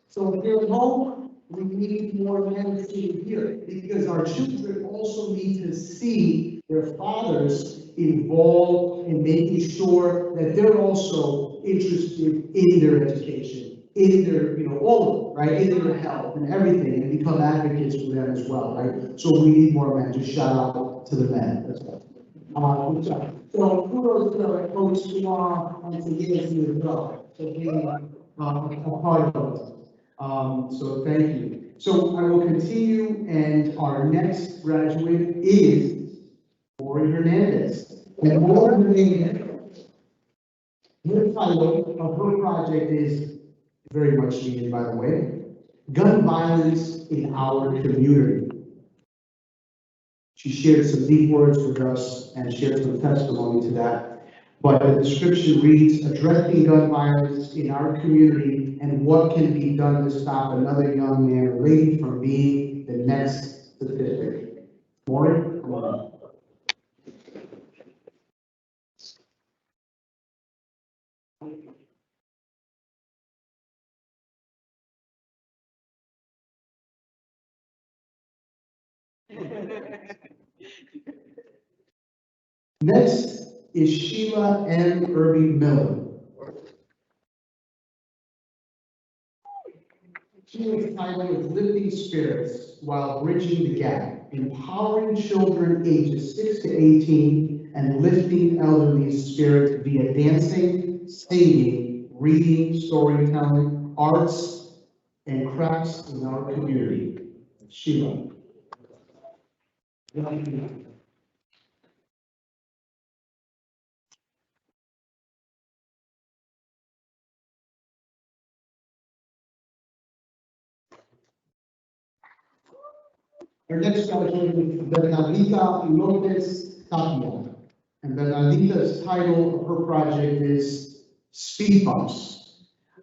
So if you're at home, we need more men sitting here because our children also need to see their fathers involved in making sure that they're also interested in their education, in their, all of it, right, in their health and everything, and become advocates for them as well, right? So we need more men. Just shout out to the men. That's all. So kudos to Coach Jamar and to years you ago for being a part of it. So thank you. So I will continue, and our next graduate is Maury Hernandez. And Maury Hernandez, her title of her project is very much needed, by the way, Gun Violence in Our Community. She shared some deep words with us and shared some testimony to that. But the description reads, addressing gun violence in our community and what can be done to stop another young man or lady from being the next statistic. Maury, come on. Next is Sheila M. Irving Miller. Sheila's title is Lifting Spirits While Bridging the Gap, Empowering Children ages 6 to 18 and Lifting Elderly Spirits via dancing, singing, reading, storytelling, arts, and crafts in our community. Sheila. Our next graduate is Bernardita Lopez Tapia. And Bernardita's title of her project is Speed Bumps.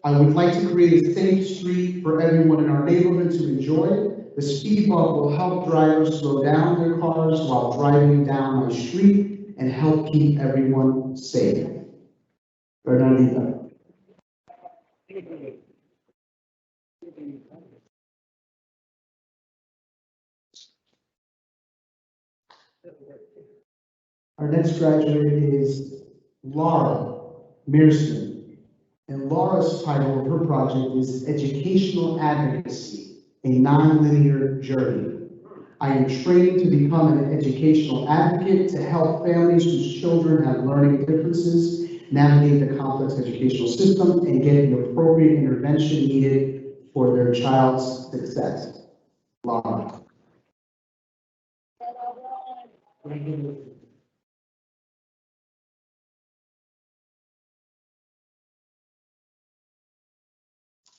I would like to create a safe street for everyone in our neighborhood to enjoy. The speed bump will help drivers slow down their cars while driving down my street and help keep everyone safe. Bernardita. Our next graduate is Laura Meersten. And Laura's title of her project is Educational Advocacy, a Nonlinear Journey. I am trained to become an educational advocate to help families whose children have learning differences navigate the complex educational system and get the appropriate intervention needed for their child's success. Laura.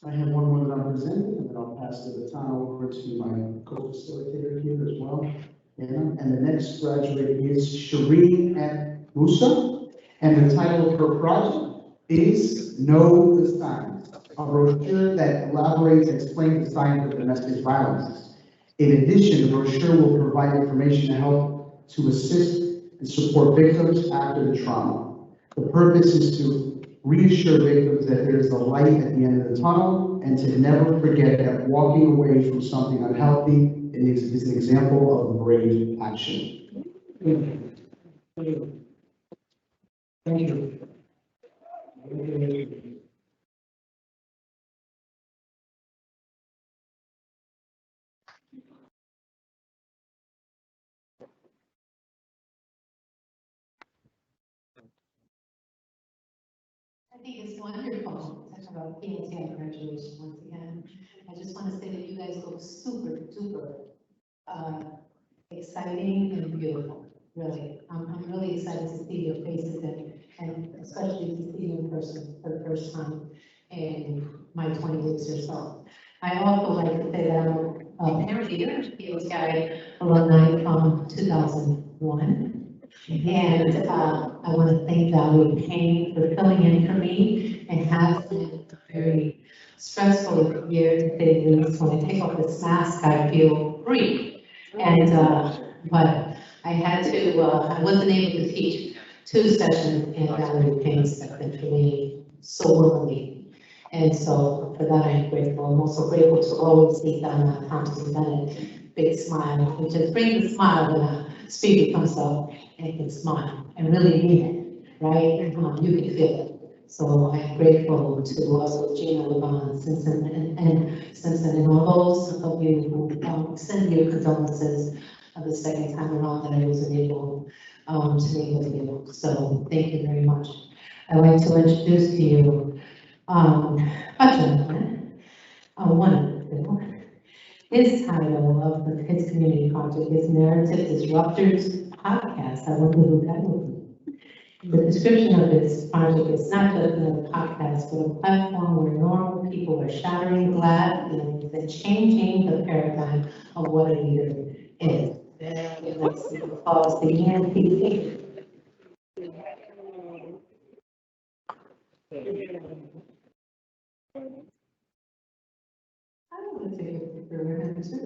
I have one more that I'm presenting, and then I'll pass the baton over to my co-facilitator here as well, Anna. And the next graduate is Shireen at Musa, and the title of her project is Know the Signs, a brochure that elaborates and explains the signs of domestic violence. In addition, the brochure will provide information to help to assist and support victims after the trauma. The purpose is to reassure victims that there is a light at the end of the tunnel and to never forget that walking away from something unhealthy is an example of brave action. Thank you. I think it's wonderful to have a PLTI graduation once again. I just want to say that you guys look super duper exciting and beautiful, really. I'm really excited to see your faces and especially to see you in person for the first time in my 20 weeks or so. I also like to say that I'm a parent leader, PLTI alumni from 2001. And I want to thank Valerie Payne for filling in for me and has been a very stressful year to say the least. When I take off this mask, I feel free. And, but I had to, I wasn't able to teach 2 sessions and Valerie Payne stepped in for me so willingly. And so for that, I'm grateful. I'm also grateful to always see Donna Thompson-Bennett, big smile, which just brings a smile when a speaker comes up and can smile and really mean it, right? You can feel it. So I'm grateful to also Gina, Levon, Simpson, and Simpson, and all those of you who send your condolences the second time around that I wasn't able to make with you. So thank you very much. I'd like to introduce to you a gentleman, one of the two. His title of his community project is Narrative Disruptors Podcast. I wonder who that would be. The description of this project is not just a podcast, but a platform where normal people are shattering glass ceilings and changing the paradigm of what a leader is. Let's see, calls the ENPC. I want to take a picture of him too.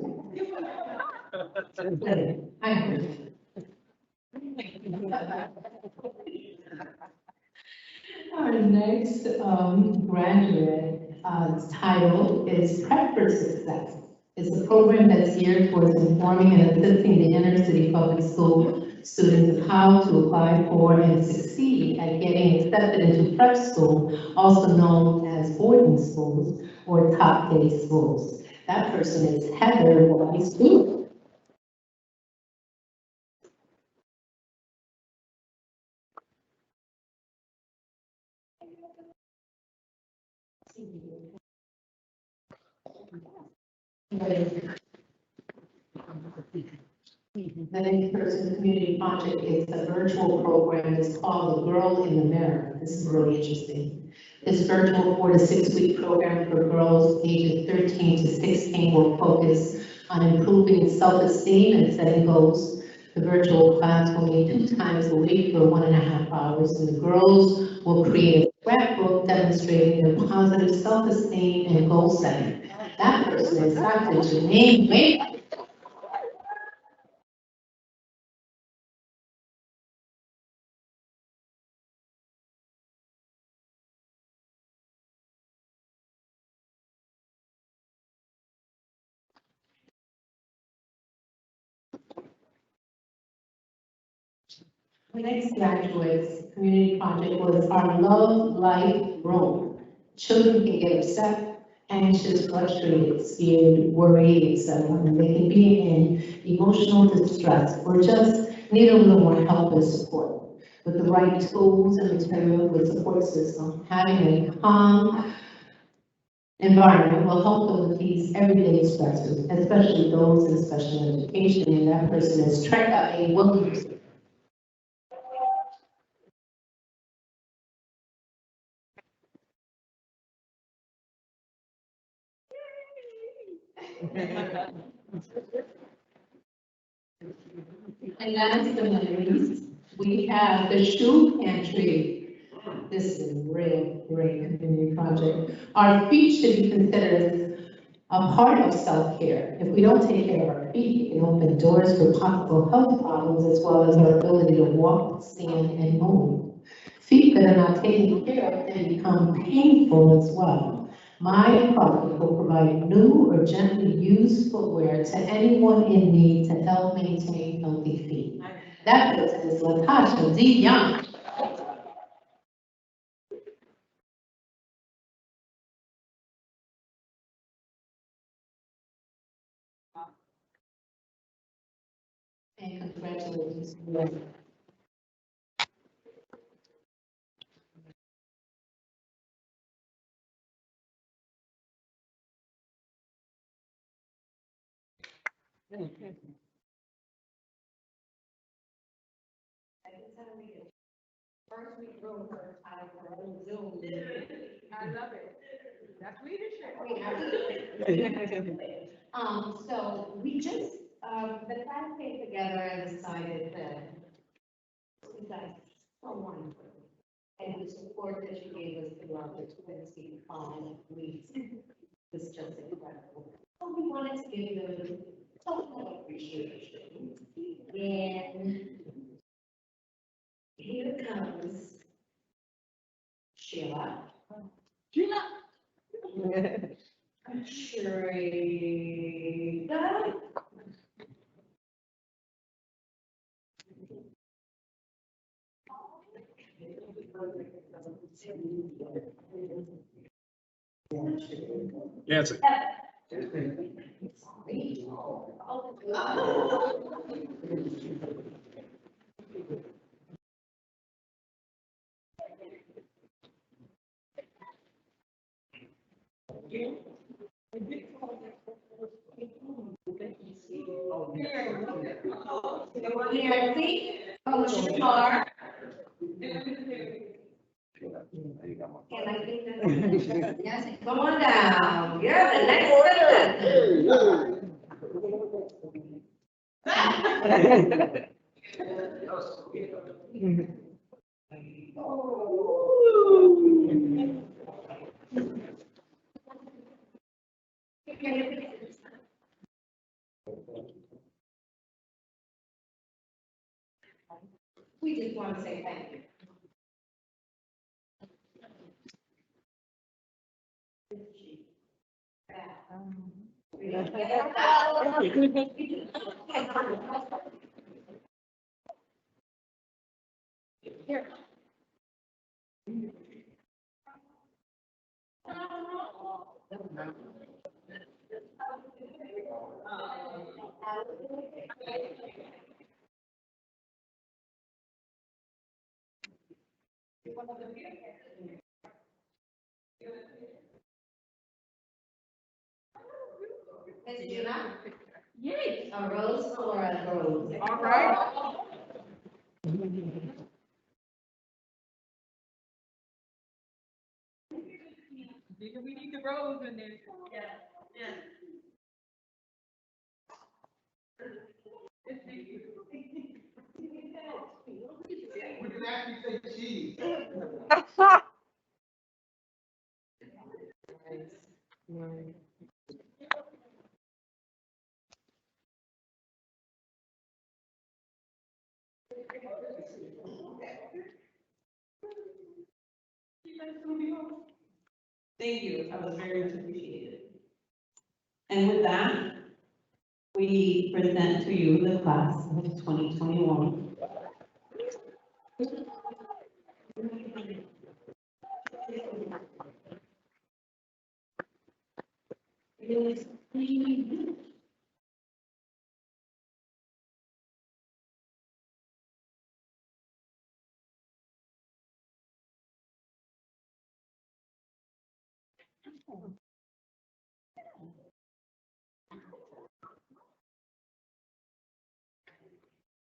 I heard. Our next graduate title is Prep for Success. It's a program that's geared towards informing and assisting the inner city public school students of how to apply for and succeed at getting accepted into prep school, also known as boarding schools or top day schools. That person is Heather Weiss. The next person community project is a virtual program. It's called The Girl in the Mirror. This is really interesting. This virtual 4 to 6 week program for girls ages 13 to 16 will focus on improving self-esteem and setting goals. The virtual class will meet 2 times a week for 1.5 hours, and the girls will create a scrapbook demonstrating their positive self-esteem and goal setting. That person is Dr. Janine Wade. The next graduate's community project was our Love Life Room. Children can get upset, anxious, frustrated, scared, worried, etc. And they can be in emotional distress or just need a little more help and support. With the right tools and material with support system, having a calm environment will help them with these everyday stressors, especially those in special education, and that person is A. Williams. And last but not least, we have the shoe pantry. This is a real great community project. Our feet should be considered a part of self-care. If we don't take care of our feet, it can open doors for possible health problems as well as our ability to walk, stand, and move. Feet that are not taken care of can become painful as well. My project will provide new or gently used footwear to anyone in need to help maintain healthy feet. That person is Latasha D. Young. And congratulations. First we drove her out of her own Zoom. I love it. That's leadership. So we just, the class came together and decided that you guys are so wonderful. And the support that you gave us throughout the 25 weeks was just incredible. So we wanted to give them total appreciation. And here comes Sheila. Sheila. Sherida. Nancy. Nancy, Coach Jamar. And I think that's, yes, come on down. You're the next citizen. We just want to say thank you. Here. Miss Gina? Yay. A rose for a rose. All right. We need the rose in this. Yeah. cheese. Thank you, that was very much appreciated. And with that, we present to you the class of 2021.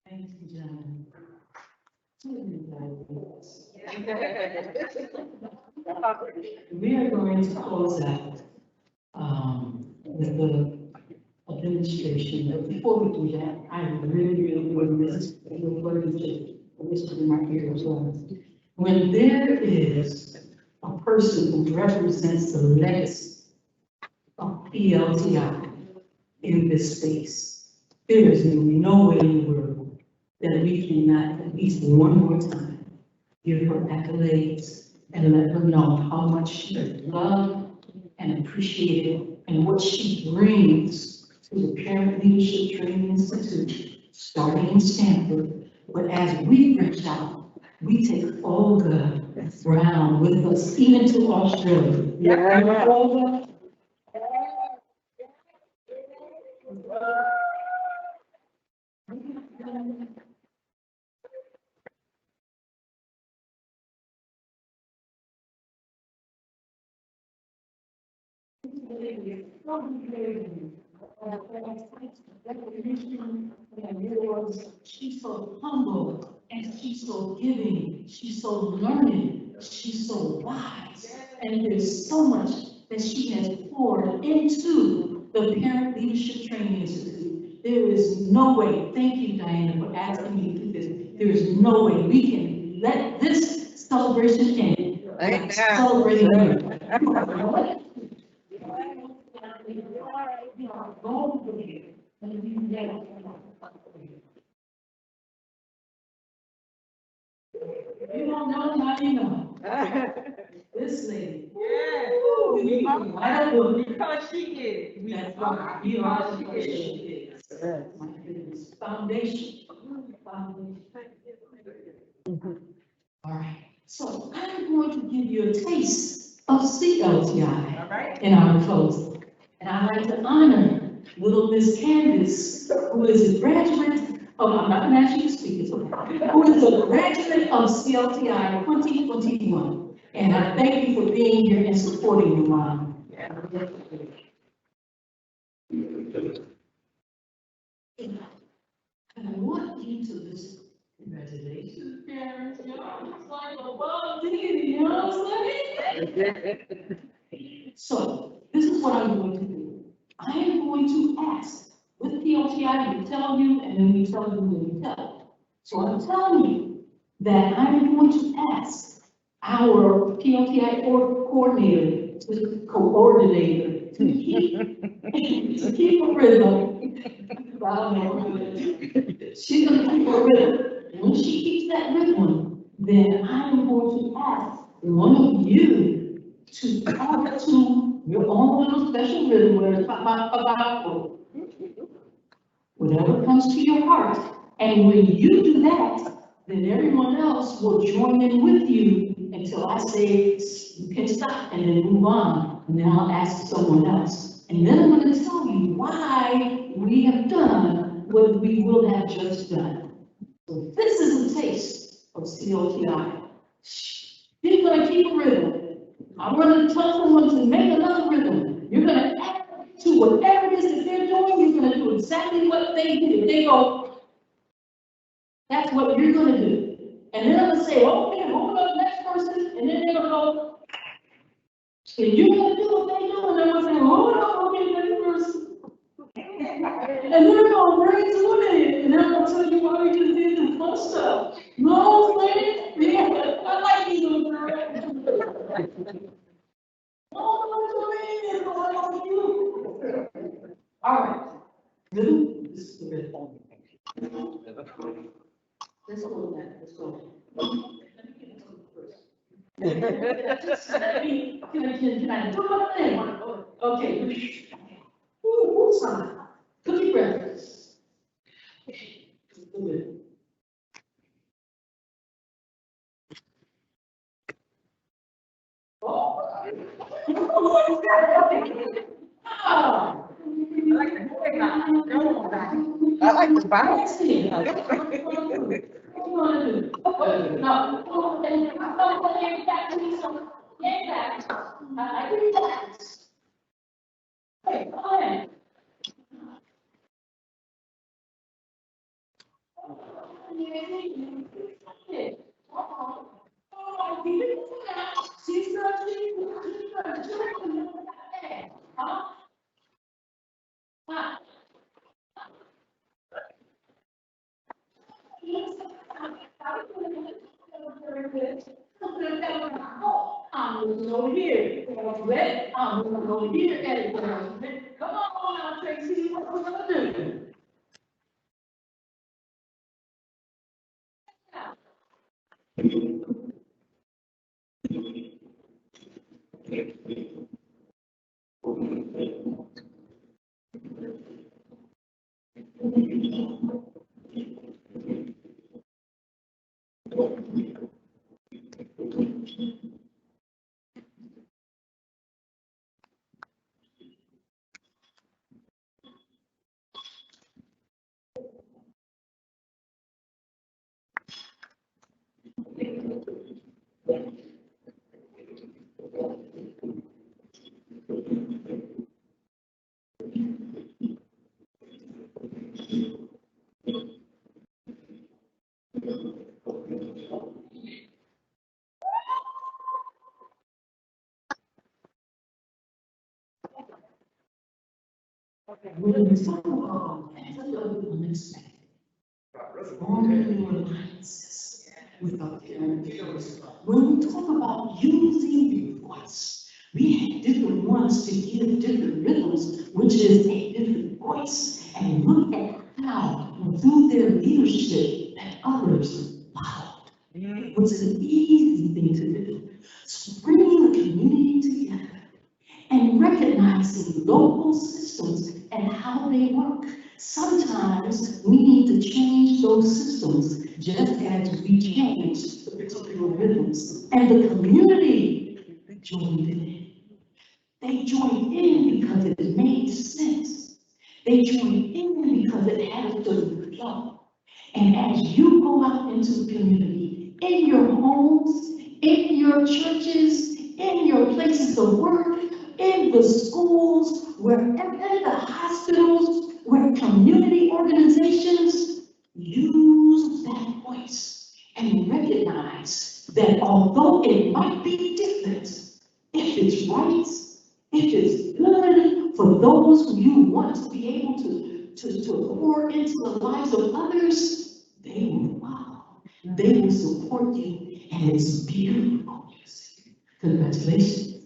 Thank you, gentlemen. We are going to close out with the administration, but before we do that, I really would miss in my ear as well. When there is a person who represents the legacy of PLTI in this space, there is no way in the world that we cannot at least one more time give her accolades and let her know how much she is loved and appreciated and what she brings to the Parent Leadership Training Institute, starting in Stanford. But as we reach out, we take Olga Brown with us, even to Australia. Yeah. Olga. She's so humble and she's so giving, she's so learning, she's so wise, and there's so much that she has poured into the Parent Leadership Training Institute. There is no way, thank you, Diana, for asking me to do this. There is no way we can let this celebration end without celebrating her. You don't know how you know. This lady. Yeah. Because she did. That's right. You are because she did. My goodness. Foundation. All right. So I'm going to give you a taste of CLTI in our closing. And I'd like to honor little Miss Candace, who is a graduate of, I'm not going to ask you to speak, who is a graduate of CLTI 2021. And I thank you for being here and supporting your mom. And I want you to listen. Congratulations, parents. It's like a bug diggity, you know what I'm saying? So, this is what I'm going to do. I am going to ask, with PLTI, we tell you, and then we tell you when we tell. So I'm telling you that I'm going to ask our PLTI coordinator, coordinator, to keep a rhythm. She's going to keep a rhythm. When she keeps that rhythm, then I'm going to ask one of you to talk to your own little special rhythm, whatever comes to your heart. And when you do that, then everyone else will join in with you until I say you can stop and then move on. And then I'll ask someone else. And then I'm going to tell you why we have done what we will have just done. So this is a taste of CLTI. You're going to keep a rhythm. I'm going to tell someone to make another rhythm. You're going to add to whatever it is that they're doing. You're going to do exactly what they did. They go, that's what you're going to do. And then I'm going to say, okay, hold up, next person. And then they're going to go, and you're going to do what they do. And then I'm going to say, hold up, okay, next person. And they're going to bring to it. And then I'm going to tell you why we just did this. fun stuff. No, man, yeah, I like you, little girl. All right. Rhythm, this is the rhythm. Let's go with that, let's go. Can I do my thing? Okay. Ooh, son. Cookie breakfast. Good. Oh. Ah. I like the boy now. Go on back. I like the bounce. What you wanna do? No. I like that. Hey, go ahead. I'm moving over here. I'm moving over here. Come on now, Tracy, what we're gonna do? When we talk about unexpected, forming alliances with our parents. When we talk about using your voice, we have different ones to give different rhythms, which is a different voice. And look at how, through their leadership, that others followed. It was an easy thing to do. So bringing the community together and recognizing local systems and how they work. Sometimes we need to change those systems just as we change the particular rhythms. And the community joined in. They joined in because it made sense. They joined in because it had a certain flow. And as you go out into the community, in your homes, in your churches, in your places of work, in the schools, wherever, in the hospitals, where community organizations, use that voice and recognize that although it might be different, if it's right, if it's good for those who you want to be able to pour into the lives of others, they will follow. They will support you, and it's beautiful. Congratulations.